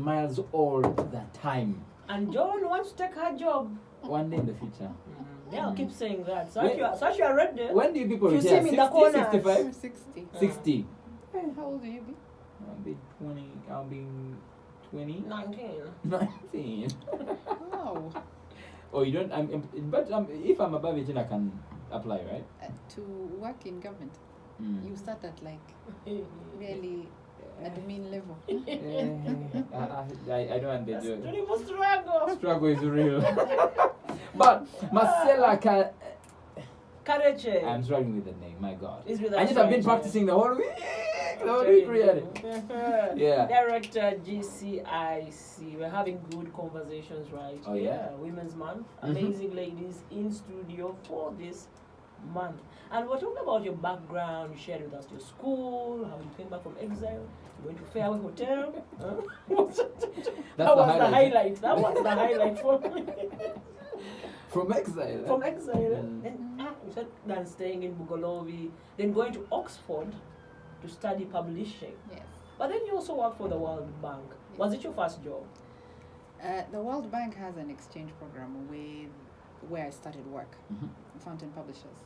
miles all the time. And John wants to take her job. One day in the future. Yeah, I'll keep saying that. So you are ready. When do you people You retire? see me in the corner. 65? 60. 60. How old will you be? I'll be 20. I'll be 20. 19. 19. Wow. Oh, you don't. But if I'm above 18, I can apply, right? To work in government, you start at like really admin level. I don't want to do it. Struggle. Struggle is real. But Marcella Karekye. I'm struggling with the name, my God. It's with I just have been practicing the whole week. The whole week, really. Yeah. Director GCIC. We're having good conversations right Oh, here. yeah. Women's Month. Amazing ladies in studio for this month. And we're talking about your background. You shared with us your school, how you came back from exile. You went to Fairway Hotel. That was the highlight. That was the highlight for me. From exile. From exile. Then you said then staying in Bugolobi, then going to Oxford to study publishing. Yes. But then you also worked for the World Bank. Yes. Was it your first job? The World Bank has an exchange program with where I started work, Fountain Publishers.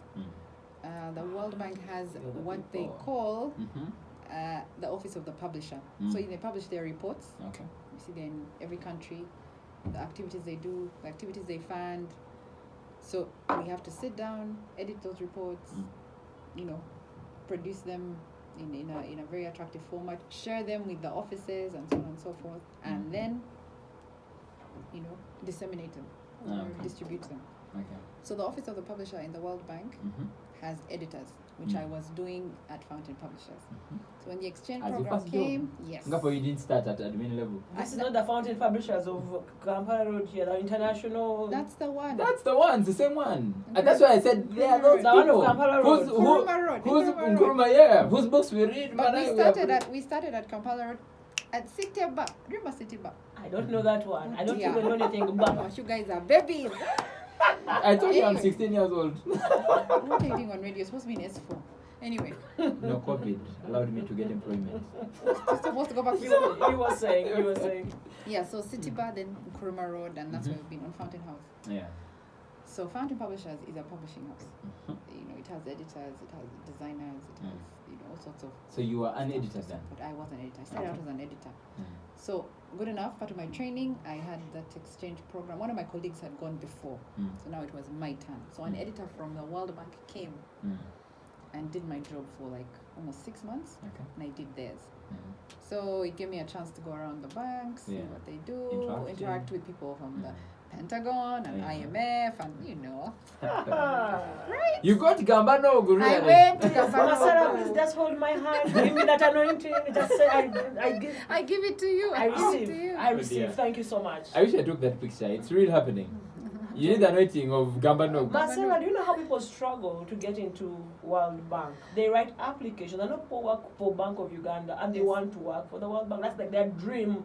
The World Bank has what they call the Office of the Publisher. So they publish their reports. Okay. You see them in every country, the activities they do, the activities they fund. So we have to sit down, edit those reports, produce them in a very attractive format, share them with the offices and so on and so forth, and then disseminate them, distribute them. Okay. So the Office of the Publisher in the World Bank has editors, which I was doing at Fountain Publishers. So when the exchange program came, yes. Therefore, you didn't start at admin level. This is not the Fountain Publishers of Kampala Road here, the international. That's the one. That's the one, the same one. And that's why I said there are those the people. one of Kampala Road. Who's Nkrumah, yeah. Whose books we read. But we started at Kampala Road at City Bar. Remember City Bar? I don't know that one. I don't even know anything about it. You guys are babies. I told you I'm 16 years old. What are you doing on radio? You're supposed to be in S4. Anyway. No, COVID allowed me to get employment. You're supposed to go back to school. You were saying. Yeah, so City Bar, then Nkore Road, and that's where we've been on Fountain House. Yeah. So Fountain Publishers is a publishing house. It has editors, it has designers, it has all sorts of. So you were an editor then? But I was an editor. I started out as an editor. So good enough. Part of my training, I had that exchange program. One of my colleagues had gone before, so now it was my turn. So an editor from the World Bank came and did my job for like almost 6 months, and I did theirs. So it gave me a chance to go around the bank, see what they do, interact with people from the Pentagon and IMF, and right? You got Gambano, Guru. I went to Gambano. Marcella, please just hold my hand. Give me that anointing. Just say I give it to you. I receive. I receive. Thank you so much. I wish I took that picture. It's really happening. You need the anointing of Gambano. Marcella, do you know how people struggle to get into World Bank? They write applications. I know people work for Bank of Uganda and they want to work for the World Bank. That's like their dream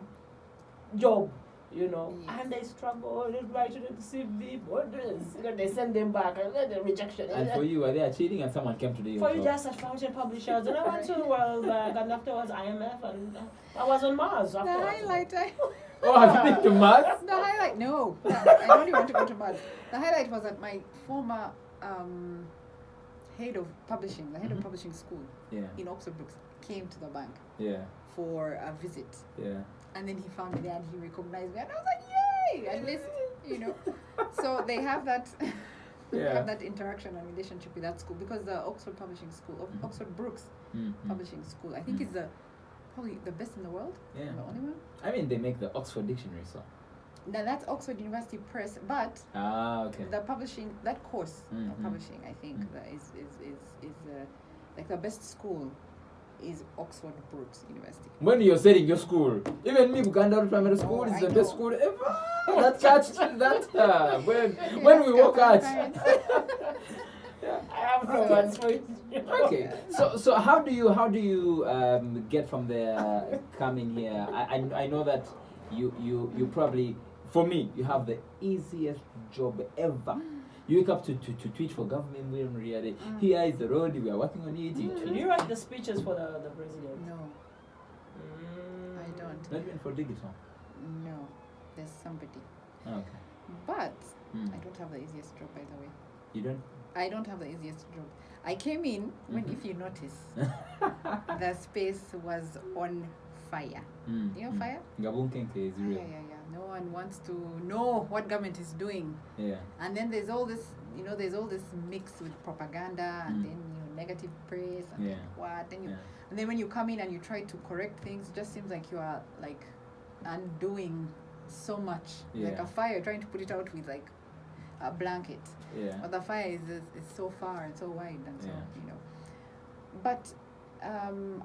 job. And they struggle, they write to the CV, they send them back, and the rejection. And for you, were they cheating and someone came to the For you, just at Fountain Publishers, and I went to the World Bank, and afterwards IMF, and I was on Mars afterwards. The highlight. Oh, have you been to Mars? The highlight, no. I don't even want to go to Mars. The highlight was that my former head of publishing, the head of publishing school in Oxford Books, came to the bank for a visit. Yeah. And then he found me there and he recognized me and I was like, yay! At least, So they have that have that interaction and relationship with that school because the Oxford Publishing School, Oxford Brooks Publishing School, I think is probably the best in the world. Yeah. The only one. I mean, they make the Oxford Dictionary, so. Now that's Oxford University Press, but the publishing, that course of publishing, I think that is like the best school is Oxford Brooks University. When you're setting your school, even me, Buganda Primary School is the best school ever. That church, when we walk out. I have no words for it. Okay, so how do you get from there coming here? I know that you probably, for me, you have the easiest job ever. You wake up to tweet for government. Really, here is the road. We are working on it. Did you write the speeches for the president? No, I don't. Not even for digital. No, there's somebody. Okay. But Mm. I don't have the easiest job, by the way. You don't? I don't have the easiest job. I came in when, Mhm. if you notice, the space was on fire. Mm. You know fire? Gabunkenke is Yeah, real. yeah, yeah. No one wants to know what government is doing. Yeah. And then there's all this, there's all this mix with propaganda and Mm. then negative praise and Yeah. then what. Then Yeah. and then when you come in and you try to correct things, it just seems like you are like undoing so much. Like Yeah. a fire, trying to put it out with like a blanket. Yeah. But the fire is so far and so wide and so, Yeah. But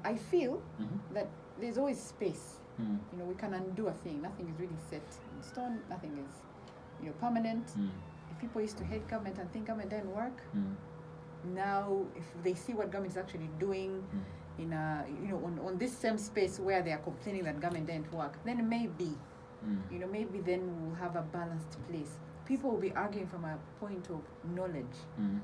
I feel Mhm. that there's always space. Mm. We can undo a thing. Nothing is really set in stone. Nothing is, permanent. Mm. If people used to hate government and think government didn't work, Mm. now if they see what government is actually doing Mm. in a, on this same space where they are complaining that government didn't work, then maybe, Mm. maybe then we'll have a balanced place. People will be arguing from a point of knowledge. Mm.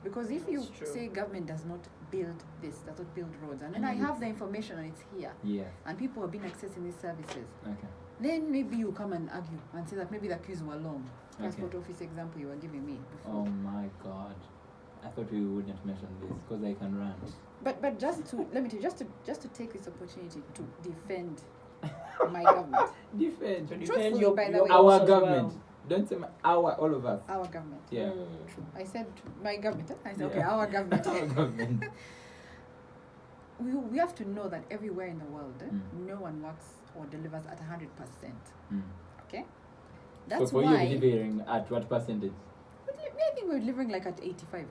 Because if you That's true. say government does not build this, does not build roads, and then I have the information and it's here, Yeah. and people have been accessing these services, Okay. then maybe you come and argue and say that maybe the queues were long. Okay. Transport office example you were giving me before. Oh my God. I thought we wouldn't mention this because I can rant. But just to let me tell you, just to take this opportunity to defend my government, Defend. To defend Truthfully, your, by the your way- boss Our as government. well. Don't say our, all of us. our government. Yeah. True. I said my government. I said okay, Yeah. our government. Our government. We have to know that everywhere in the world, Mm. no one works or delivers at 100%. Mm. Okay, So that's for why you, delivering at what percentage? I think we're delivering like at 85%.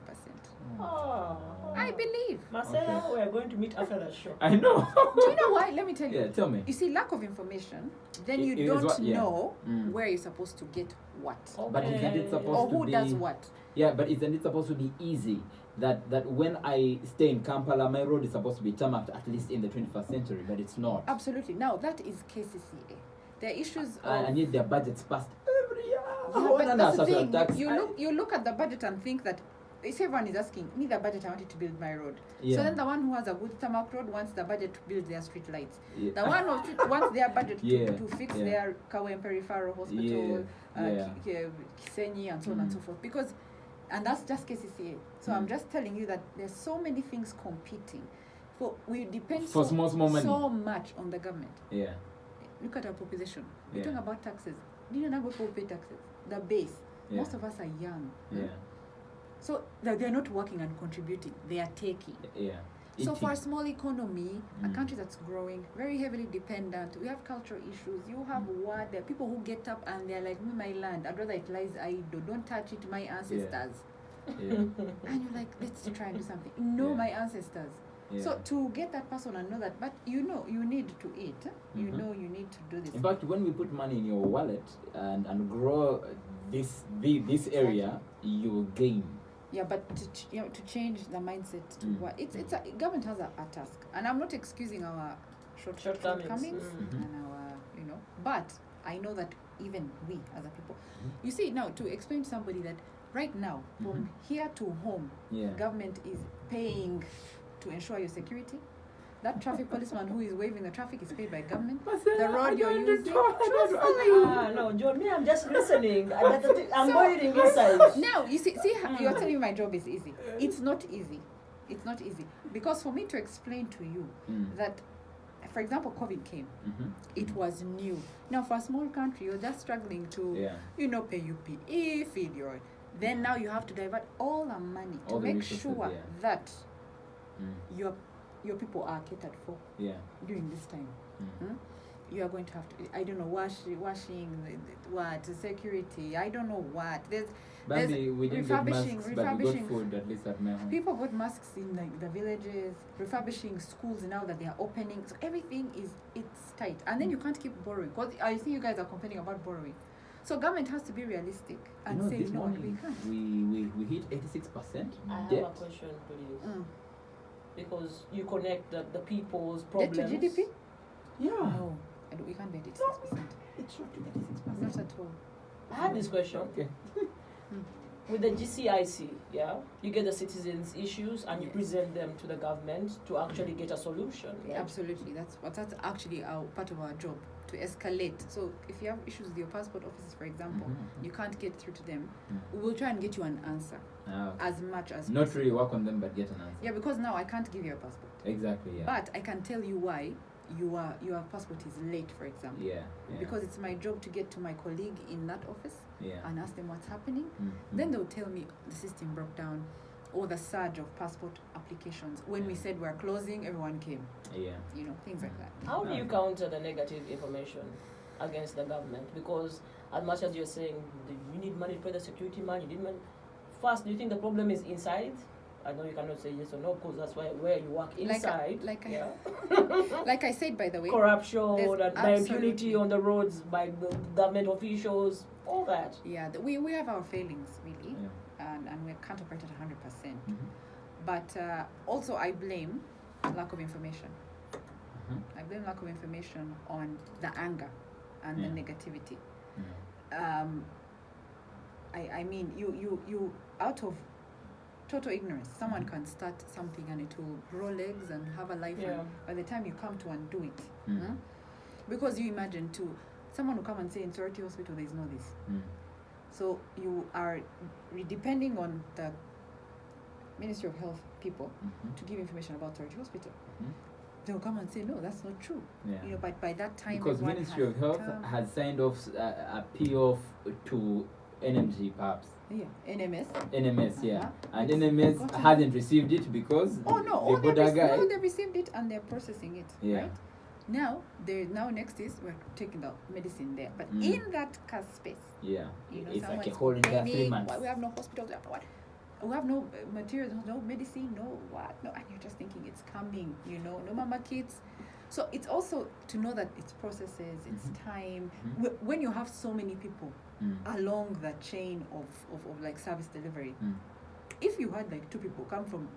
Oh. I believe. Marcella, Okay. we are going to meet after the show. I know. Do you know why? Let me tell you. Yeah, tell me. You see, lack of information, then It- you it is don't what- yeah. know Mm. where you're supposed to get what. But isn't it supposed Or to who be? does what. Yeah, but isn't it supposed to be easy? That when I stay in Kampala, my road is supposed to be tarmacked at least in the 21st century, but it's not. Absolutely. Now, that is KCCA. There are issues of... I need their budgets passed every year. Yeah, but that's the thing. Tax. You look at the budget and think that if everyone is asking, me the budget, I wanted to build my road. Yeah. So then the one who has a good tarmac road wants the budget to build their street lights. Yeah. The one who wants their budget Yeah, to fix yeah. their Kawempe Referral Hospital, Yeah. Kisenyi, and so on and so forth. Because, and that's just KCCA. So I'm just telling you that there's so many things competing. We depend For so, small money. so much on the government. Yeah. Look at our population. We're Yeah. talking about taxes. Do you know how people pay taxes? The base. Yeah. Most of us are young. Yeah. So they're not working and contributing. They are taking. Yeah. So for a Eating. small economy, a Mm. country that's growing, very heavily dependent, we have cultural issues. You have what? There are people who get up and they're like, me, my land, I'd rather it lies idle. Don't touch it, my ancestors. Yeah. And you're like, let's try and do something. No, Yeah. my ancestors. Yeah. So to get that person and know that, but you need to eat. You Mhm. know you need to do this. In fact, when we put money in your wallet and grow this area, you will gain. Yeah, but to change the mindset to Mm. what government has a task, and I'm not excusing our Shortcomings. shortcomings Mhm. and our but I know that even we as a people, you see now to explain to somebody that right now from here to home, Yeah. government is paying to ensure your security. That traffic policeman who is waving the traffic is paid by government. The road you're using. No, John, me, I'm just listening. I'm So- boiling inside. Now you see how you're telling me my job is easy. It's not easy. It's not easy because for me to explain to you Mm. that, for example, COVID came. Mhm. It was new. Now for a small country, you're just struggling to, Yeah. pay UPE, feed your. Then now you have to divert all the money to All the make resources, sure yeah. that Mm. your people are catered for Yeah. during this time. Mm. You are going to have to, I don't know, washing, what, security, I don't know what. There's Bambi, we didn't get masks, but we got refurbishing. food at least at my home. People got masks in the villages, refurbishing schools now that they are opening. So everything it's tight. And then you can't keep borrowing. Because I think you guys are complaining about borrowing. So government has to be realistic and say, this no, we morning can't. we hit 86% I have debt. a question, please. Mm. Because you connect the people's Debt problems. to GDP? Yeah. No, we can't bet it 6%. It's short to 86%. Not at all. I had this question. Okay. with the GCIC, yeah, you get the citizens' issues and you Yes. present them to the government to actually get a solution. Right? Absolutely, that's actually our part of our job, to escalate. So if you have issues with your passport offices, for example, you can't get through to them, we will try and get you an answer as much as Not possible. really work on them, but get an answer. Yeah, because now I can't give you a passport, Exactly. Yeah. but I can tell you why your passport is late, for example. Yeah. Because it's my job to get to my colleague in that office Yeah. and ask them what's happening. Mm, Then mm. they'll tell me the system broke down, or the surge of passport applications. When we Yeah. said we're closing, everyone came. Yeah. Things like that. How do you Okay. counter the negative information against the government? Because as much as you're saying you need money to pay the security man, you need money. First, do you think the problem is inside? I know you cannot say yes or no because that's where you work inside. Like I said, by the way, Corruption there's and by impunity absolutely- on the roads by the government officials, all that. yeah, we have our failings really, Yeah. and we can't operate at 100%. Mhm. But also, I blame lack of information. Mhm. I blame lack of information on the anger and Yeah. the negativity. Yeah. I mean, you out of total ignorance, someone can start something and it will grow legs and have a life. Yeah. And by the time you come to undo it, Mm. because you imagine too, someone will come and say in Sorority Hospital there is no this. Mm. So you are depending on the Ministry of Health people Mhm. to give information about Sorority Hospital. Mhm. They will come and say, no, that's not true. Yeah. But by that time, Because everyone Ministry has of Health come. has signed off a PO to NMG perhaps. Yeah, NMS. NMS, yeah. Uh-huh. And It's NMS gotten- hasn't received it because Oh no! the border guy. No, they received it and they're processing it. Yeah. Right now, next is we're taking the medicine there, but Mm. in that cash space, Yeah. someone's It's like a whole entire 3 complaining, months. "Why we have no hospitals, we have no what? We have no materials, no medicine, no what, no," and you're just thinking it's coming, no mama kids. So it's also to know that it's processes, it's Mhm. time. Mhm. When you have so many people Mm. along the chain of like service delivery, Mm. if you had like 2 people come from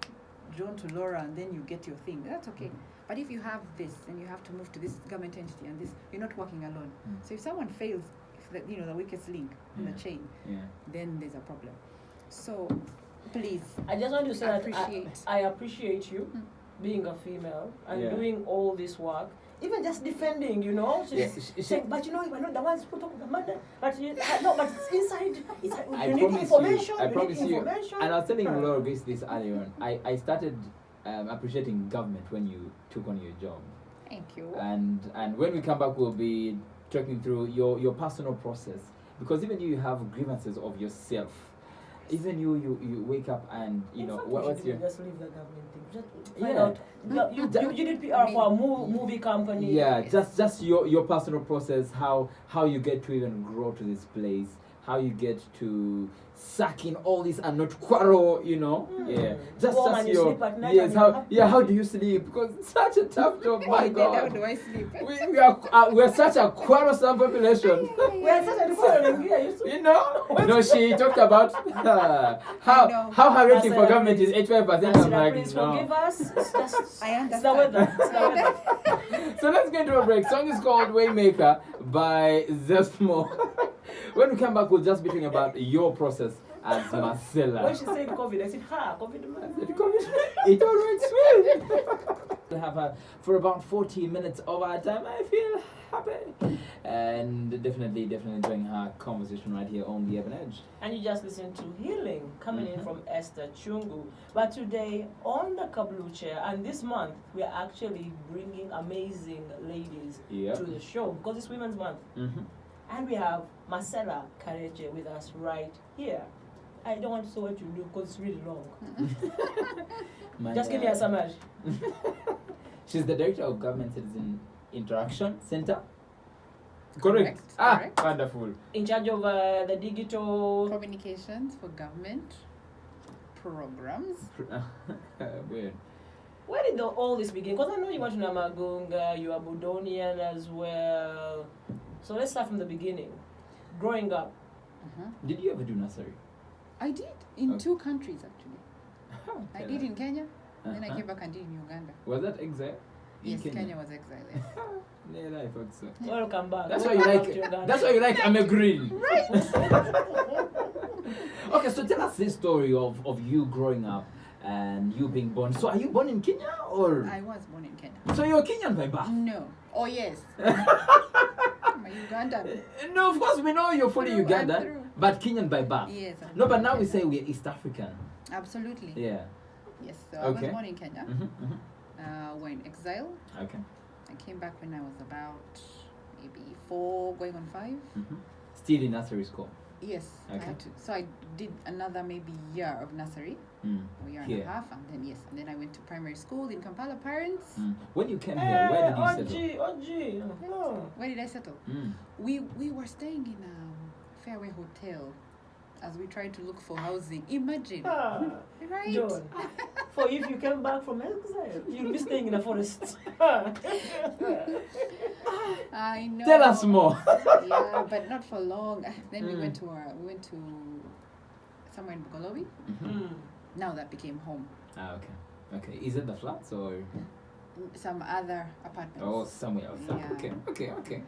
John to Laura and then you get your thing, that's okay. But if you have this and you have to move to this government entity and this, you're not working alone. Mm. So if someone fails, if the weakest link in Yeah. the chain, Yeah. then there's a problem. So please, I just want to say Appreciate. that I appreciate you Mm. being a female and Yeah. doing all this work. Even just defending, She's Yeah, saying, but we're not the ones who talk about murder. But no, but it's inside. It's, I you need promise information. you, I you promise need you, information. and I was telling Laura this earlier on. I started appreciating government when you took on your job, thank you. and when we come back, we'll be talking through your personal process, because even you have grievances of yourself. Even you wake up and In fact, we what's should your even just leave the government thing. Just find Yeah. out. You did PR for a movie company. yeah, Yes. just your personal process, how you get to even grow to this place, how you get to suck in all this and not quarrel, yeah, just Go home and you your sleep at night yes, and you're happy. how do you sleep, because it's such a tough job. My Then how God, do I sleep? we're such a quarrelsome population. We are such a different here. No, she talked about how her rating for Marcella, government is 85%. I'm like, please no. forgive us. It's just I it's the understand. weather. It's the weather. So let's get to a break. Song is called Waymaker by Zesmo. When we come back, we'll just be talking about your process as Marcella. When she said COVID, I said, COVID. It always will. We have her for about 40 minutes of our time. I feel happy. And definitely enjoying her conversation right here on The Urban Edge. And you just listen to Healing coming in from Esther Chungu. But today on the Kablu chair, and this month, we are actually bringing amazing ladies Yep. to the show because it's Women's Month. Mm-hmm. And we have Marcella Karekye with us right here. I don't want to say what you do because it's really long. Just give me a summary. She's the director of Government Citizen Interaction Center. Correct, correct. Wonderful. In charge of the digital. Communications for government programs. Weird. Where did all this begin? Because I know you went to Namagunga, you are Budonian as well. So let's start from the beginning. Growing up. Did you ever do nursery? I did in Okay. 2 countries actually. I did in Kenya, then I came back and did in Uganda. Was that exile? In Yes, Kenya was exile there. Yeah, I thought so. Welcome back. That's why you like. That's why you like. I'm a green. Right. Okay, so tell us this story of you growing up and you being born. So are you born in Kenya or? I was born in Kenya. So you're Kenyan by birth? No. Oh yes. I'm a Ugandan. No, of course we know you're fully True, I'm Ugandan, true. but Kenyan by birth. Yes. I'm No, but born now in we Kenya. say we're East African. Absolutely. Yeah. Yes. So Okay. I was born in Kenya. We're in exile. Okay. I came back when I was about maybe 4, going on 5. Still in nursery school. Yes. I Okay. had to. So I did another maybe year of nursery, or year and Here. a half, and then and then I went to primary school in Kampala. Parents. When you came here, where did you settle? OG. No. Where did I settle? We were staying in a Fairway Hotel as we tried to look for housing. Imagine, right? John, for if you came back from exile, you'll be staying in a forest. I know. Tell us more. Yeah, but not for long. Then we went to somewhere in Bugolobi. Now that became home. Okay. Okay. Is it the flats or? Some other apartments. Oh, somewhere else. Yeah. Okay.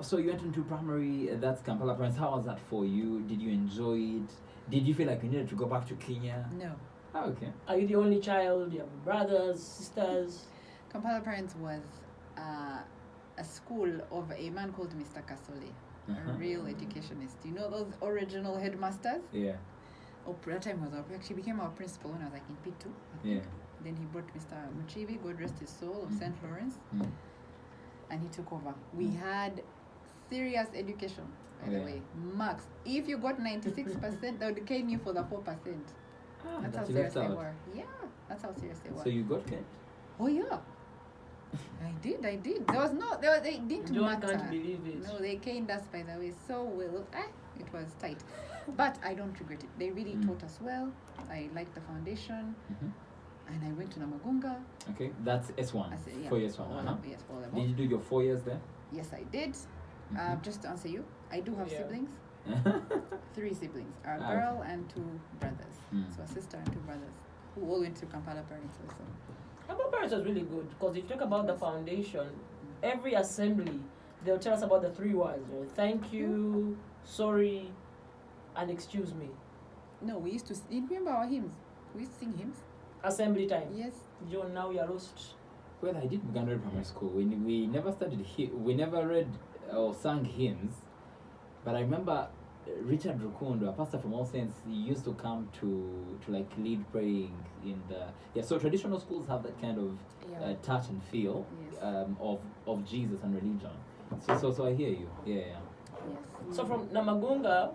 So you went into primary. That's Kampala Parents. How was that for you? Did you enjoy it? Did you feel like you needed to go back to Kenya? No. Ah, Okay. Are you the only child? Do you have brothers, sisters? Kampala Parents was a school of a man called Mr. Kasole, a real educationist. You know those original headmasters? Yeah. Oh, that time actually became our principal when I was like in P2. I think. Yeah. Then he brought Mr. Muchivi, God rest his soul, of St. Lawrence, and he took over. We had serious education, by the way. Marks. If you got 96%, they would cane you for the 4%. That's how that you serious left they out. were. Yeah, that's how serious they were. So you got Kent? Oh yeah. I did. There was no, they didn't John matter. can't believe it. No, they caned us, by the way, so well. It was tight. But I don't regret it. They really taught us well. I liked the foundation. And I went to Namagunga. Okay, that's S1. 4 years one. Yes, 4 level. Did you do your 4 years there? Yes, I did. Just to answer you, I do have siblings. 3 siblings. A girl and 2 brothers. So a sister and 2 brothers who all went to Kampala Parents also. Kampala Parents was really good because if you talk about the foundation, every assembly they'll tell us about the 3 words: thank you, sorry, and excuse me. No, we used to. You remember our hymns? We used to sing hymns. Assembly time. Yes. John, now you are lost. Well, I did Buganda Primary School. We never studied. We never read or sang hymns. But I remember Richard Rukundo, a pastor from All Saints, he used to come to like lead praying in the So traditional schools have that kind of touch and feel of Jesus and religion. So I hear you. Yeah. Yes. So from Namagunga,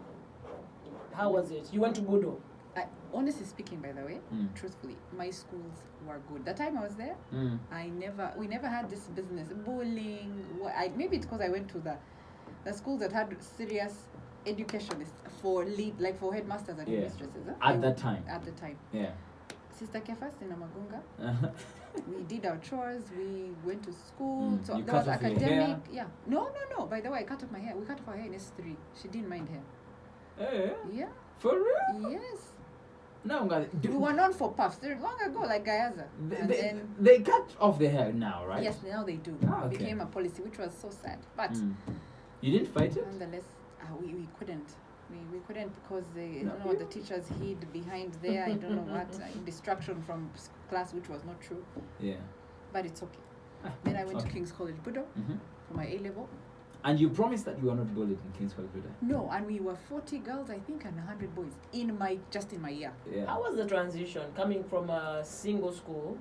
how was it? You went to Budo. Honestly speaking, by the way, truthfully, my schools were good. The time I was there, we never had this business bullying. Maybe it's because I went to the schools that had serious educationists for headmasters and mistresses. At that time. At the time. Yeah. Sister Kefas in Namagunga. We did our chores. We went to school. So you there was cut off your academic. hair? Yeah. No. By the way, I cut off my hair. We cut off our hair in S3. She didn't mind hair. Yeah. For real? Yes. No, We were known for puffs. Long ago, like Gayaza. They cut off the hair now, right? Yes, now they do. Ah, okay. It became a policy, which was so sad. But you didn't fight it? nonetheless, we couldn't. We couldn't because I don't know what the teachers hid behind there. I don't know what. Distraction from class, which was not true. Yeah. But it's okay. Then I went to King's College Budo for my A-level. And you promised that you were not bullied in King's College Budo? No, and we were 40 girls, I think, and 100 boys in my year. Yeah. How was the transition coming from a single school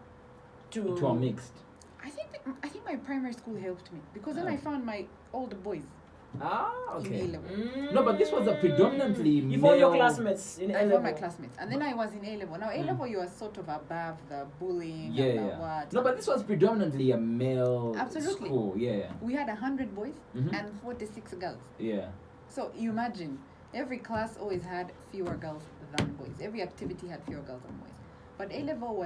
to a mixed? I think my primary school helped me because then I found my older boys. Okay. In A-level. No, but this was a predominantly You found your classmates in I A-level. found my classmates, and then I was in A-level. Now A-level, you are sort of above the bullying and the what. No, but this was predominantly a male Absolutely. school. Yeah. We had 100 boys and 46 girls. Yeah. So you imagine, every class always had fewer girls than boys. Every activity had fewer girls than boys. But A-level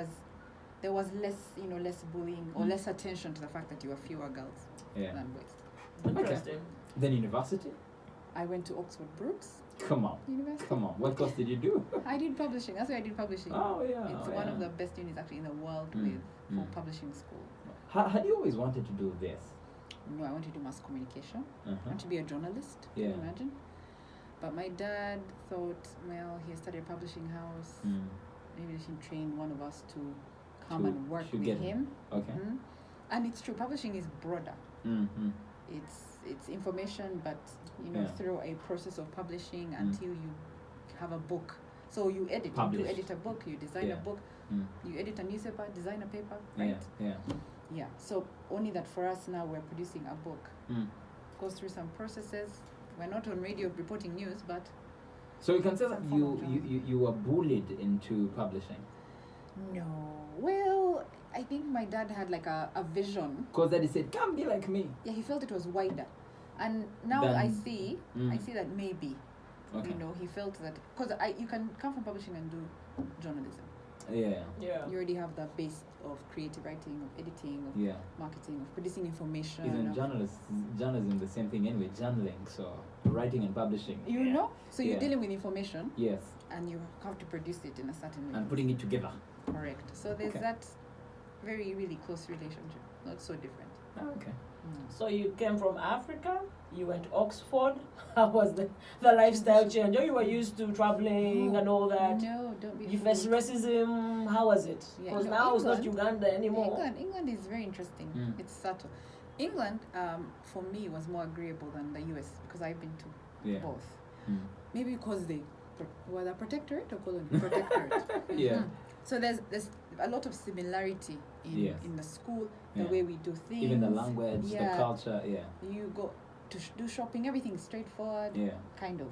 there was less bullying or less attention to the fact that you were fewer girls than boys. Interesting. Okay. Then university? I went to Oxford Brookes University. Come on. What course did you do? I did publishing. That's why I did publishing. Oh, yeah. It's one of the best unis actually in the world for publishing school. Had you always wanted to do this? No, I want to do mass communication. I want to be a journalist. Can you imagine? But my dad thought, well, he started a publishing house. Maybe they should train one of us to come and work with him. Okay. And it's true, publishing is broader. It's information, but through a process of publishing until you have a book. So you edit a book, you design a book, you edit a newspaper, design a paper, right? Yeah. So only that for us now we're producing a book. Goes through some processes. We're not on radio reporting news, but so you can say that you were bullied into publishing. No. Well, I think my dad had like a vision. Because then he said, "Come be like me." Yeah, he felt it was wider, and now I see that maybe, he felt that because you can come from publishing and do journalism. Yeah. You already have that base of creative writing, of editing, of marketing, of producing information. Even journalism, the same thing anyway. Journaling, so writing and publishing. So you're dealing with information. Yes. And you have to produce it in a certain way. And putting it together. Correct. So there's that very, really close relationship. Not so different. Okay. So you came from Africa, you went to Oxford. How was the lifestyle change? You were used to traveling and all that. No, don't be You faced racism. How was it? Because now it's not Uganda anymore. England is very interesting. It's subtle. England, for me, was more agreeable than the US because I've been to both. Maybe because they were the protectorate or colony? Protectorate. So there's a lot of similarity in the school, the way we do things. Even the language, the culture, You go to do shopping, everything's straightforward, kind of.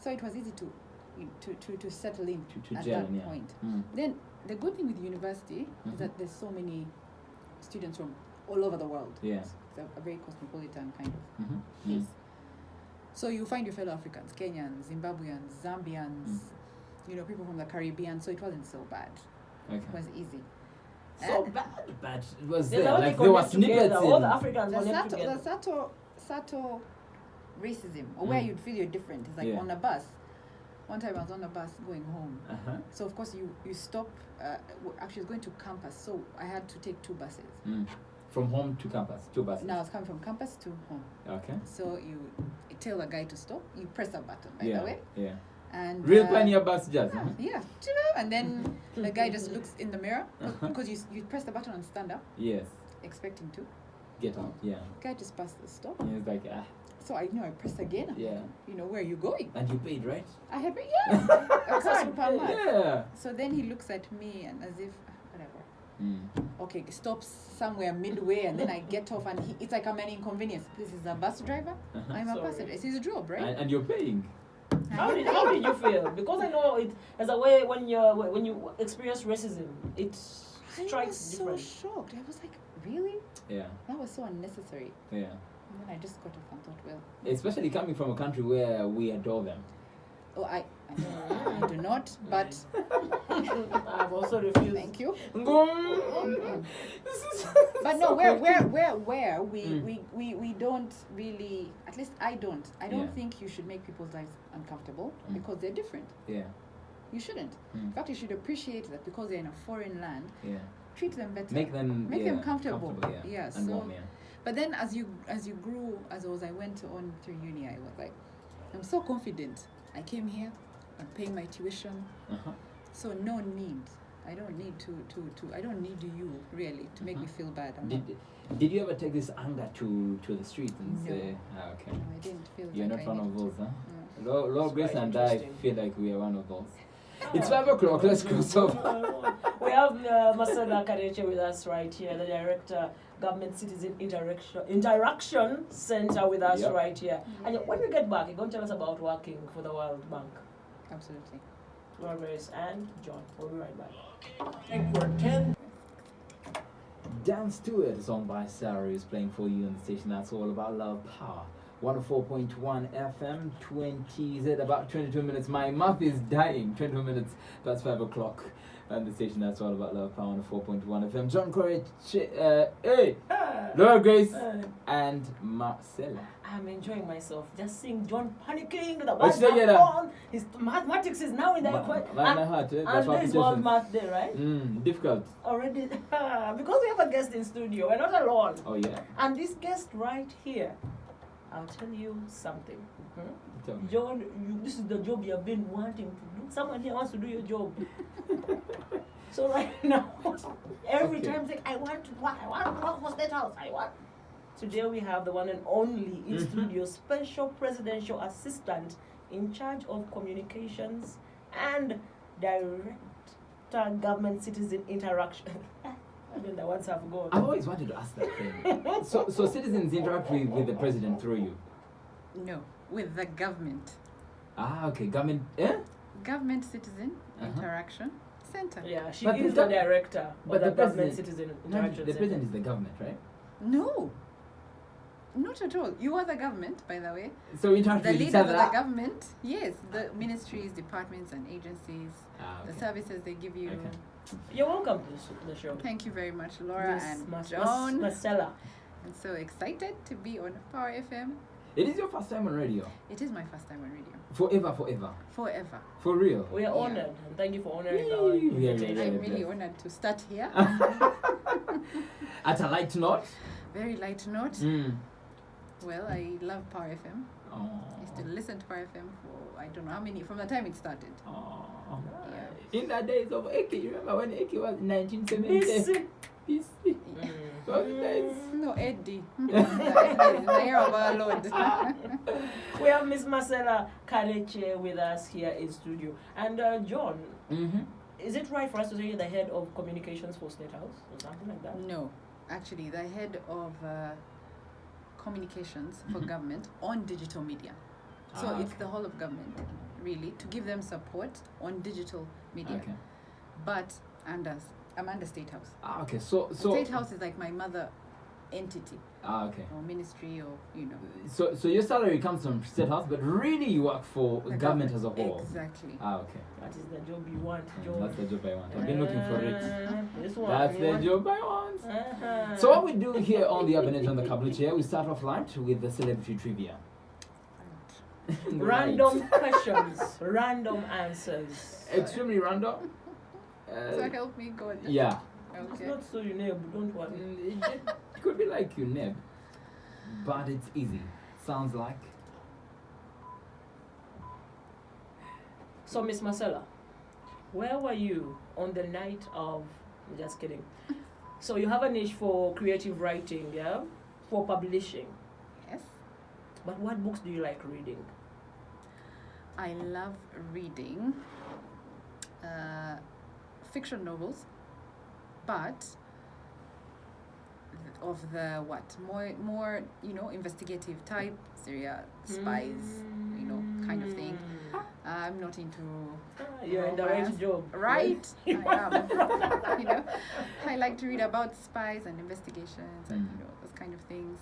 So it was easy to settle in at that point. Then the good thing with university is that there's so many students from all over the world. It's a very cosmopolitan kind of place. So you find your fellow Africans, Kenyans, Zimbabweans, Zambians, people from the Caribbean. So it wasn't so bad. Okay. It was easy. So bad, but it was there. Like there was snippets all the Africans connect together. The subtle racism, or where you'd feel you're different, is like on a bus. One time I was on a bus going home. So of course you stop. Actually, I was going to campus, so I had to take 2 buses. From home to campus, 2 buses. Now I was coming from campus to home. Okay. So you tell a guy to stop. You press a button, by the way. Yeah. And real pioneer bus jazz. And then the guy just looks in the mirror because you press the button and stand up. Yes. Expecting to get out. Yeah. Guy just passed the stop. And he's like, So I pressed again. Where are you going? And you paid, right? I had a card per month. Yeah. So then he looks at me and as if whatever. Okay, stops somewhere midway and then I get off and it's like I'm an inconvenience. This is a bus driver. I'm a passenger. It's his job, right? And you're paying. How did you feel? Because I know it as a way when you experience racism, it strikes different. I was so shocked. I was like, really? Yeah. That was so unnecessary. Yeah. And then I just got off and thought, well. Especially coming from a country where we adore them. Oh, I do not, but I've also refused. Thank you. But no, where we don't really, at least I don't think you should make people's lives uncomfortable because they're different. Yeah. You shouldn't. In fact, you should appreciate that because they're in a foreign land. Yeah. Treat them better. Make them comfortable. Yeah. And warm, but then as you grew, I went on through uni, I was like, I'm so confident. I came here, I'm paying my tuition, so no need. I don't need I don't need you really to make me feel bad. Did you ever take this anger to the street and say, okay? No, I didn't feel You're like not one of those, huh? No. Lord Grace and I feel like we are one of those. It's 5 o'clock, let's cross over. We have Marcella Karekye with us right here, the Director, Government Citizen Interaction Center with us right here. And when we get back, you're going to tell us about working for the World Bank. Absolutely. Lord Grace and John. We'll be right back. I think we're 10. Dance to It, song by Sarah, is playing for you on the station that's all about love, power. 104.1 FM, 20, about 22 minutes. My mouth is dying. 22 minutes, that's 5 o'clock. And the station that's all about love, power, 104.1 FM. John Nkore, Laura Grace, and Marcella. I'm enjoying myself. Just seeing John panicking, the bus on. His mathematics is now in the equation. My heart, and this World Math Day, right? Difficult. Already, because we have a guest in studio. We're not alone. Oh, yeah. And this guest right here, I'll tell you something. Tell me. John, this is the job you have been wanting to do. Someone here wants to do your job. So right now, every Okay. time say, I want to work for State House. Today we have the one and only in studio special presidential assistant in charge of communications and director government citizen interaction. I mean, the ones have gone. I've always wanted to ask that thing. So citizens interact with the president through you. No, with the government. Ah, okay. Government. Eh? Government Citizen Interaction Center. Yeah, she But is the the director but of the the government president- citizen No, interaction the center. president is the government, right? No, not at all. You are the government, by the way. So we interact The with each leaders of other. the government, yes, the ministries, departments, and agencies, Ah, the okay. services they give you. Okay. You're welcome to the show. Thank you very much, Laura Miss and John. Marcella. I'm so excited to be on Power FM. It is your first time on radio. It is my first time on radio. Forever. Forever. For real. We are Yeah. honored, and thank you for honoring Yay. our Yeah, yeah, invitation. yeah. I'm really honored to start here. At a light note. Very light note. Mm. Well, I love Power FM. I used Oh. to listen to Power FM for I don't know how many, from the time it started. Oh. Yeah. In the days of Eki, you remember when Eki was in 1970? Listen. Those days. No, Eddie. The year of our Lord. We have Miss Marcella Karekye with us here in studio. And John, Mm-hmm. is it right for us to say you're the head of communications for State House or something like that? No, actually, the head of communications for Mhm. government on digital media. So Ah, it's okay. the whole of government, really, to give them support on digital media. Okay. But I'm under State House. Ah, okay. So. State House is like my mother entity Ah, okay. or ministry or, you know. So your salary comes from State House, but really you work for the government as a whole. Exactly. Ah, okay. That is the job you want, John. That's the job I want. I've been looking for it. This one. That's you the want- job I want. Uh-huh. So what we do here on the Urban Edge on the Kablu Chair, we start off light with the celebrity trivia. Random Right. questions, random answers. Extremely random. So help me God. Yeah. It's Okay. not so you know, don't worry. It could be like you neb, but it's easy. Sounds like. So, Miss Marcella, where were you on the night of? Just kidding. So you have a niche for creative writing, yeah, for publishing. Yes. But what books do you like reading? I love reading fiction novels, but of the more investigative type, serial spies, kind of thing. I'm not into You're in the right romance. job. Right, I am. I like to read about spies and investigations and those kind of things.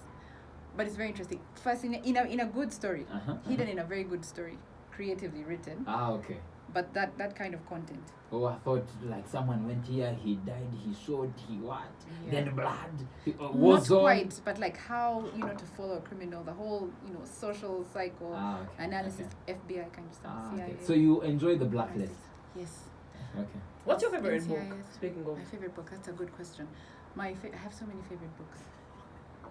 But it's very interesting. First, in a good story, hidden in a very good story, creatively written. Ah, okay. But that kind of content. Oh, I thought like someone went here, he died, he shot, he what? Yeah. Then blood. Not quite, but like how to follow a criminal, the whole social cycle Ah, okay. analysis, FBI kind of stuff. Ah, CIA. okay. So you enjoy the blacklist. Yes. Okay. What's your favorite book? NCIS. Speaking of My favorite book. That's a good question. I have so many favorite books.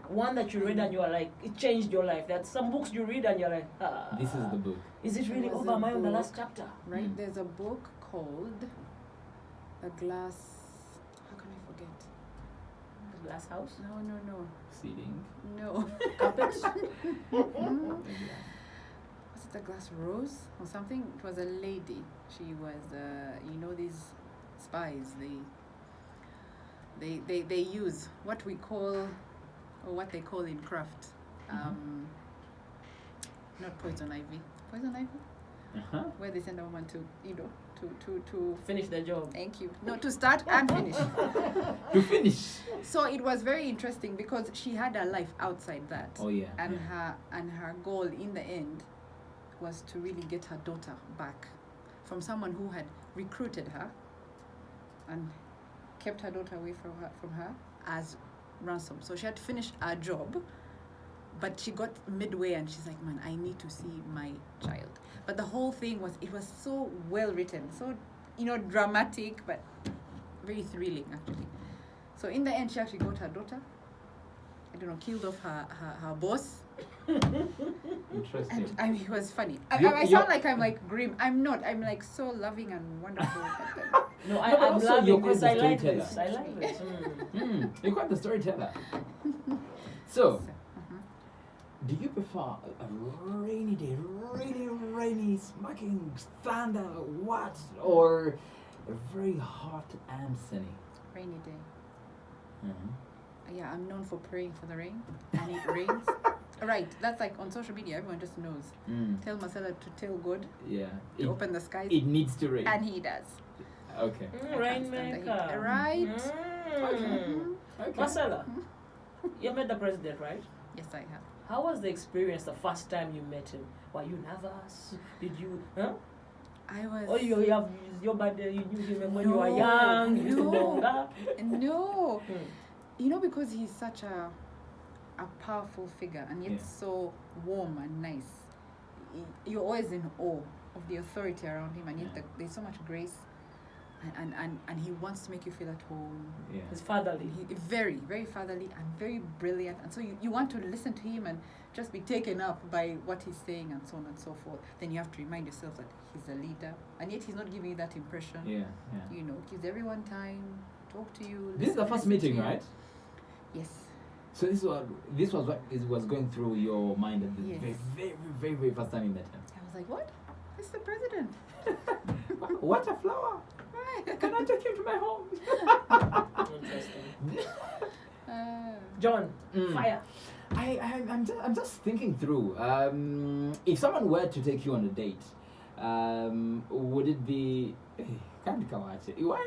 one that you read and you are like, it changed your life. There's some books you read and you're like, This is the book. Is it really There was over a my on the book. last chapter? Right? Mm. There's a book called A Glass. How can I forget? The Glass House? No. Seeding. No. Carpet? Was it a glass rose or something? It was a lady. She was, these spies. They use what we call, or what they call in craft, not poison ivy. Poison ivy, Uh-huh. where they send a woman to, to. Finish the job. Thank you. No, to start and finish. To finish. So it was very interesting because she had a life outside that. Oh yeah. And yeah. her goal in the end was to really get her daughter back from someone who had recruited her and kept her daughter away from her as ransom. So she had to finish her job, but she got midway and she's like, man, I need to see my child. But the whole thing was so well written, so dramatic, but very thrilling actually. So in the end, she actually got her daughter, killed off her boss, Interesting. And he was funny. You- I sound like I'm like grim. I'm not. I'm like so loving and wonderful. But No, No, but I'm also you're loving quite this. the I like storyteller. this. I like this. You're quite the storyteller. So, Mhm. do you prefer a rainy day, really rainy, smacking thunder, what, or a very hot and sunny? Rainy day. Mm-hmm. Yeah, I'm known for praying for the rain, and it rains. Right, that's like on social media. Everyone just knows. Tell Marcella to tell God Yeah. to open the skies, It needs to rain. and he does. Okay. I can't stand the heat. Rainmaker. Right? Mm. Okay. Marcella, you met the president, right? Yes, I have. How was the experience the first time you met him? Were you nervous? Did you, huh? I was. Or you have your birthday, you knew him when you were No, young, you used to no. bonga? No, Hmm. you know, because he's such a powerful figure, and yet Yeah. so warm and nice. You're always in awe of the authority around him, and yet Yeah. there's so much grace, and he wants to make you feel at home. Yeah. It's fatherly. He very, very fatherly and very brilliant, and so you want to listen to him and just be taken up by what he's saying and so on and so forth. Then you have to remind yourself that he's a leader, and yet he's not giving you that impression. Yeah. You know, gives everyone time, talk to you. This is the first listen to meeting, you. right? Yes. So this was what was going through your mind at the Yes. very first time you met him. I was like, what? It's the president. What a flower! Can I take him to my home? Interesting. John. John, fire. I'm just thinking through. If someone were to take you on a date, would it be? Can't watch it. Why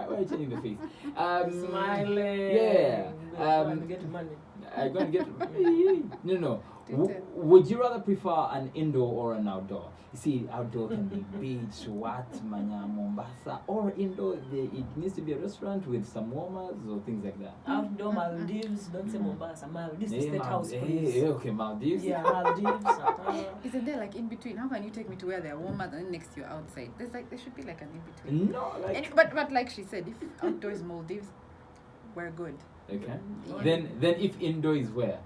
are you changing the face? Smiling. Yeah. Going to get money. I'm gonna get. No. Did it. Would you rather prefer an indoor or an outdoor? You see, outdoor can be beach, Manya, Mombasa, or indoor. It needs to be a restaurant with some warmers or things like that. Outdoor Maldives, don't say Mombasa. Maldives, Hey, state house, please. hey, okay, Maldives. Yeah, Maldives. Isn't there like in between? How can you take me to where they're warmer and then next to you outside? There should be like an in between. No, like. And, but like she said, if outdoor is Maldives, we're good. Okay. Yeah. Then if indoor is where?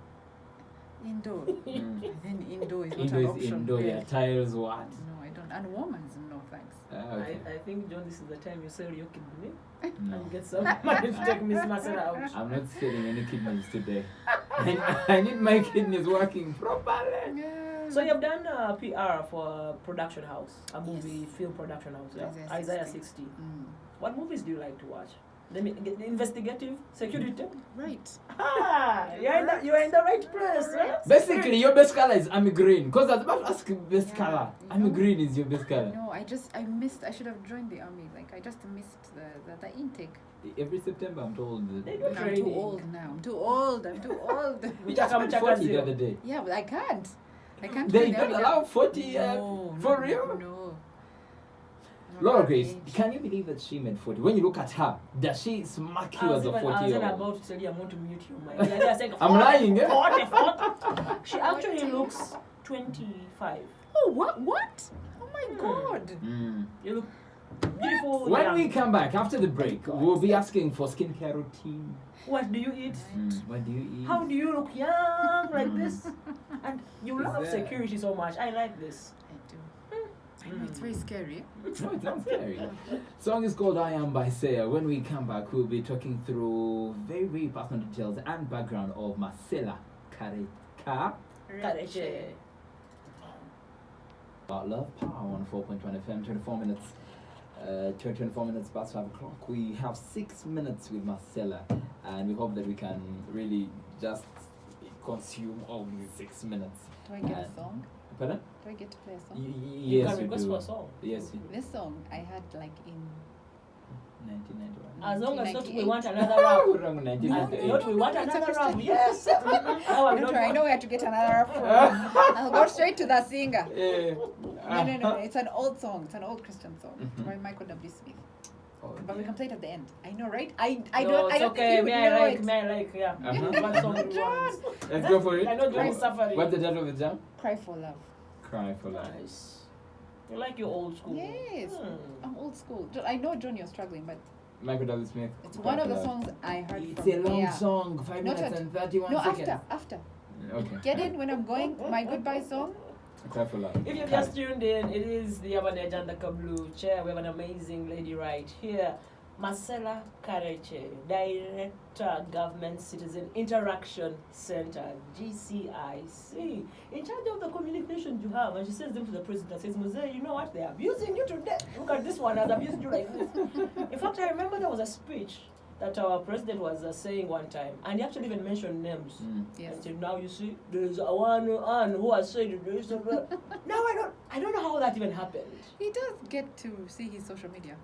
Indoor. Mm. Then indoor is not Indoor an is option. indoor. Yeah, tiles what? No, I don't. And warmers, no thanks. Okay. I think, John, this is the time you sell your kidney No. and get some money to take Miss Marcella out. I'm not selling any kidneys today. I need my kidneys working properly. Yeah. So you've done PR for a production house, a movie film production house, yeah? Isaiah Isaiah 60. 60. Mm. What movies do you like to watch? Let me get investigative security. Right. Ah, you're in the right place, right? Basically, your best color is army green. Because I was about to ask best Yeah, color. you Army know. green is your best color. No, I should have joined the army. Like, I just missed the intake. Every September, I'm told. They No, do I'm training. too old now. I'm too old. We Chaka just spent Chaka 40 the Zero. other day. Yeah, but I can't. I can't. They join the don't army allow now. 40 No, for no, real? No. Laura Not Grace, that age. can you believe that she made 40? When you look at her, does she smack you as a 40-year-old? about to tell you I'm going to mute you, my dear. They're saying, I'm lying, eh? 40. She actually looks 25. Oh, what? Oh my Hmm. God. Mm. You look beautiful. When young. we come back after the break, we'll be asking for skincare routine. What do you eat? What do you eat? How do you look young like this? And you Is love there- security so much. I like this. I do. I know it's very scary. No, it's not scary. Song is called I Am by Saya. When we come back, we'll be talking through very personal details and background of Marcella Karekye. About Love Power on 4.1 FM, 24 minutes. 24 minutes past 5 o'clock. We have 6 minutes with Marcella, and we hope that we can really just consume all these 6 minutes. Do I get a song? Pardon? Do I get to play a song? You Yes, can you request do. for a song. Yes, you This song I had like in 1991. As long as not we 1998. want another rap. Wrong, And 1998. not we want it's a another rap. Christian- Yes. Now I Don't don't worry, I know where to get another from. I'll go straight to the singer. Eh, No. It's an old song. It's an old Christian song Mhm. by Michael W. Smith. Oh, But we yeah. can play it at the end. I know, right? I No, don't. I it's don't okay. think you would May I know like, it. may I like, yeah. Uh-huh. What song do you want? Let's go for it. I know John is suffering. What's the title of the jam? Cry for love. Cry for Love. Nice. You like your old school? Yes. Hmm. I'm old school. I know, John, you're struggling, but Michael W. Smith. it's Cry one of for the Love. songs I heard It's from a long yeah. song, 5 Not minutes at- and 31 No, seconds. after. Okay. Get in when I'm going. My goodbye song. Clap for love. If you've just tuned in, it is the Abane Agenda Kablu chair. We have an amazing lady right here, Marcella Karekye, Director, Government Citizen Interaction Center, GCIC, in charge of the communications you have. And she sends them to the president, says, Mose, you know what? They're abusing you to death. Look at this one, has abused you like this. In fact, I remember there was a speech that our president was saying one time, and he actually even mentioned names. Yes. And said, now you see, there's a one who has said this and that. Now I don't know how that even happened. He does get to see his social media.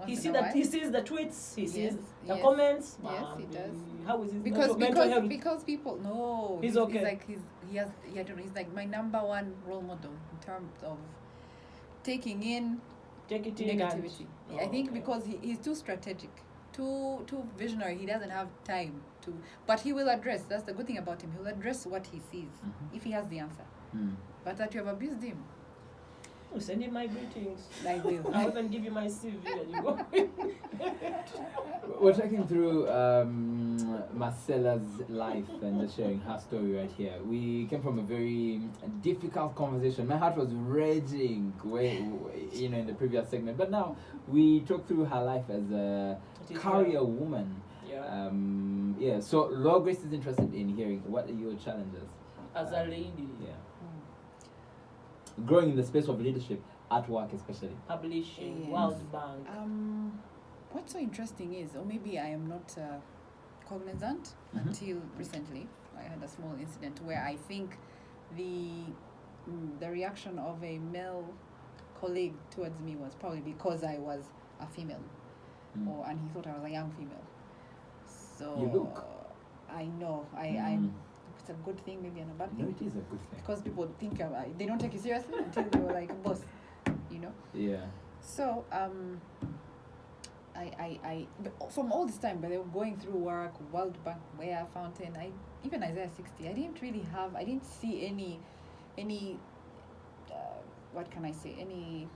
He once see in a that while. he sees the tweets, he sees the yes. comments. Yes, he does. How is his Because mental health? because people no. He's okay. He's like I don't know. He's like my number one role model in terms of taking in Take it in negativity. and- I think okay. because he's too strategic, too visionary. He doesn't have time to. But he will address. That's the good thing about him. He'll address what he sees if he has the answer. But that you have abused him, Oh, send him my greetings. I will. I'll even give you my CV and you go. We're talking through Marcella's life and sharing her story right here. We came from a very difficult conversation. My heart was raging in the previous segment, but now we talked through her life as a career woman. Yeah. So Law Grace is interested in hearing what are your challenges As a lady. growing in the space of leadership at work, especially. Publishing, Yes. World Bank. What's so interesting is, or maybe I am not cognizant until recently. I had a small incident where I think the reaction of a male colleague towards me was probably because I was a female, and he thought I was a young female. So You look. I know. I'm. It's a good thing, maybe, and a bad No, thing. it is a good thing. Because people think they don't take you seriously until they were like, boss, you know. Yeah. So but from all this time, but they were going through work, World Bank, Ware Fountain, even Isaiah 60. I didn't see any what can I say? Any.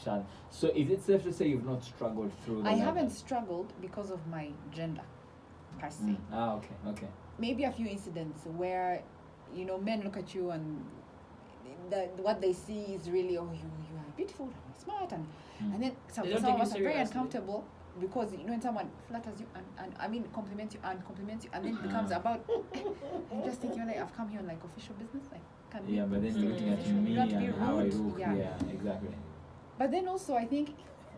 Challenge. So is it safe to say you've not struggled through the I level? haven't struggled because of my gender, per se. Okay. Maybe a few incidents where, men look at you and what they see is really, you are beautiful, smart, and then some They don't of take you us are very seriously. uncomfortable because when someone flatters you and compliments you and then it becomes about you just think you're like, I've come here on like official business, like can we But then you're looking at you me don't have to be and how I rude. look. Yeah. Yeah, exactly. But then also I think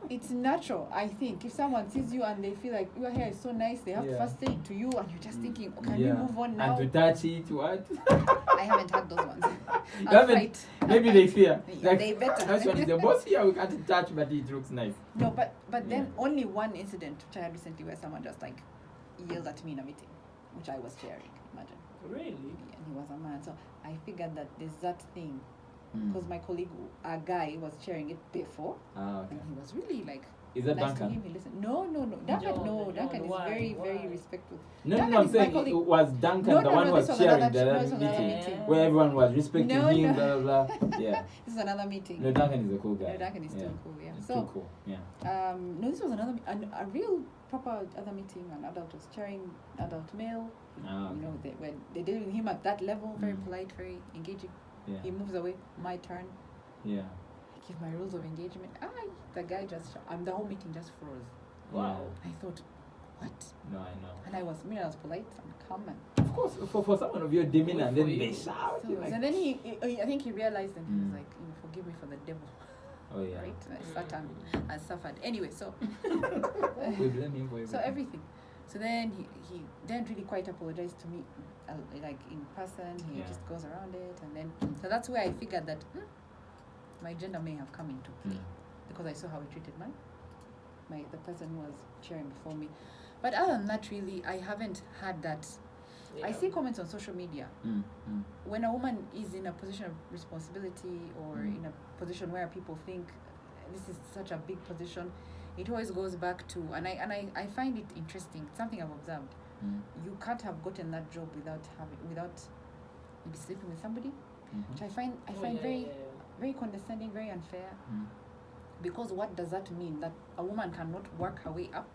it's natural. I think if someone sees you and they feel like your hair is so nice, they have to first say it to you, and you're just thinking, can we move on now? And to touch it, what? I haven't had those ones. You I'll haven't? fight. Maybe they fear. Yeah, Like, they better. this one is the boss here, we can't touch, but it looks nice. No, but then Yeah. only one incident which I had recently where someone just like yelled at me in a meeting, which I was chairing. Imagine. Really? And he was a man, so I figured that there's that thing because Mm. my colleague, a guy, was chairing it before, Okay. and he was really like. Is that nice to Duncan? him. He listened. No. Duncan, John, Duncan is why? very, Why? very respectful. No, Duncan I'm is my saying colleague. it was Duncan, No, the one who this was was chairing another- the no, other this was another meeting, meeting. where everyone was respecting No, him, no. blah, blah, blah. Yeah. This is another meeting. No, Duncan is a cool guy. No, Duncan is still cool. Yeah. He's So too cool. Yeah. no, this was another a real proper other meeting. An adult was chairing adult male. Ah, You know, they deal with him at that level, very Mm. polite, very engaging. Yeah. He moves away. My turn. Yeah. I give my rules of engagement. The guy the whole meeting just froze. Wow. I thought, what? No, I know. And I was polite and calm and. Of course, for someone of your demeanor, and then Good for they you. shout. So, you're like, and then I think he realized and he was Mm. like, forgive me for the devil, oh yeah. right? Satan has suffered. Anyway, so We blame him for everything. so everything. So then he then really quite apologized to me, like in person. He Yeah. just goes around it, and then so that's where I figured that my gender may have come into play because I saw how he treated the person who was chairing before me. But other than that, really, I haven't had that. I Yeah. see comments on social media. When a woman is in a position of responsibility or in a position where people think this is such a big position, it always goes back to and I find it interesting. Something I've observed. You can't have gotten that job without maybe sleeping with somebody, which I find very condescending, very unfair. Because what does that mean? That a woman cannot work her way up?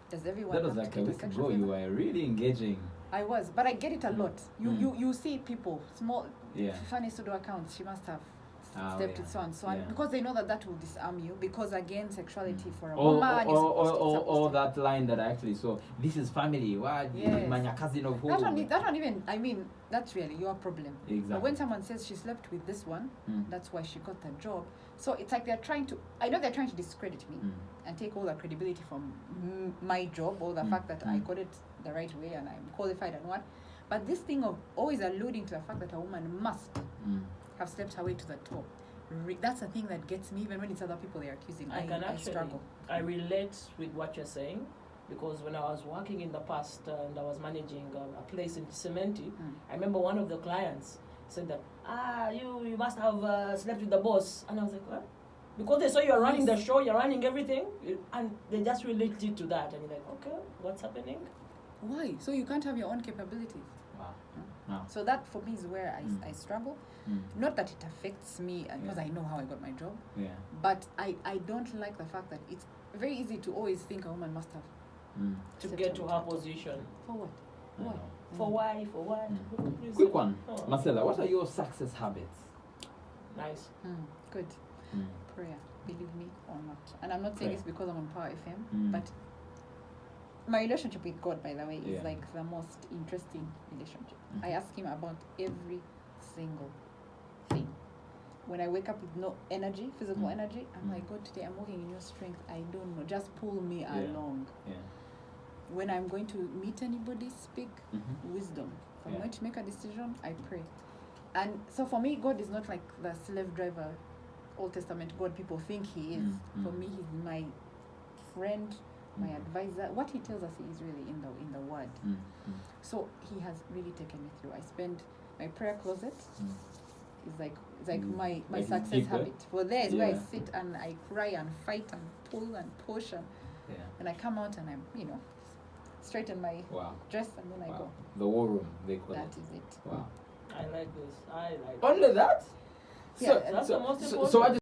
Does everyone That was have like to a get week sexual ago. You favor? were really engaging. I was, but I get it a lot. You see people, small, Yeah. funny pseudo accounts, she must have Oh, stepped yeah. with so and so, and Yeah. because they know that will disarm you, because again, sexuality for a Or, woman is or that line that I actually saw, this is family, why Yes. my cousin of who? that one even, I mean, that's really your problem. Exactly. But when someone says she slept with this one, Mm. that's why she got the job. So it's like they're trying to, I know they're trying to discredit me and take all the credibility from my job, or the fact that I got it the right way and I'm qualified and what. But this thing of always alluding to the fact that a woman must have slept her way to the top, that's the thing that gets me, even when it's other people they're accusing. I struggle. I relate with what you're saying, because when I was working in the past and I was managing a place in Cementi, I remember one of the clients said that, you must have slept with the boss. And I was like, what? Because they saw you're running the show, you're running everything, and they just related to that. And you're like, okay, what's happening? Why? So you can't have your own capabilities. Wow. Wow. So that for me is where I struggle. Not that it affects me because I know how I got my job. Yeah. But I don't like the fact that it's very easy to always think a woman must have To slept get her to way her the top. position. For what? I Why? know. For why? For what? Quick one, Oh. Marcella. What are your success habits? Nice. Good. Prayer, believe me or not. And I'm not saying Prayer. this because I'm on Power FM, but my relationship with God, by the way, is like the most interesting relationship. I ask him about every single thing. When I wake up with no energy, physical energy, I'm like, God, today I'm walking in your strength. I don't know. Just pull me along. Yeah. When I'm going to meet anybody, speak wisdom. If I'm going to make a decision, I pray. And so for me, God is not like the slave driver, Old Testament God people think he is. For me, he's my friend, my advisor. What he tells us he is really in the word. So he has really taken me through. I spend my prayer closet is like my Like success deep, habit. For there is where I Yeah. sit and I cry and fight and pull and push and I come out and I'm straighten my dress and then I go. The war room, they call That it. is it. Wow. I like this. I like Only that? Yeah, That's the most important. So I just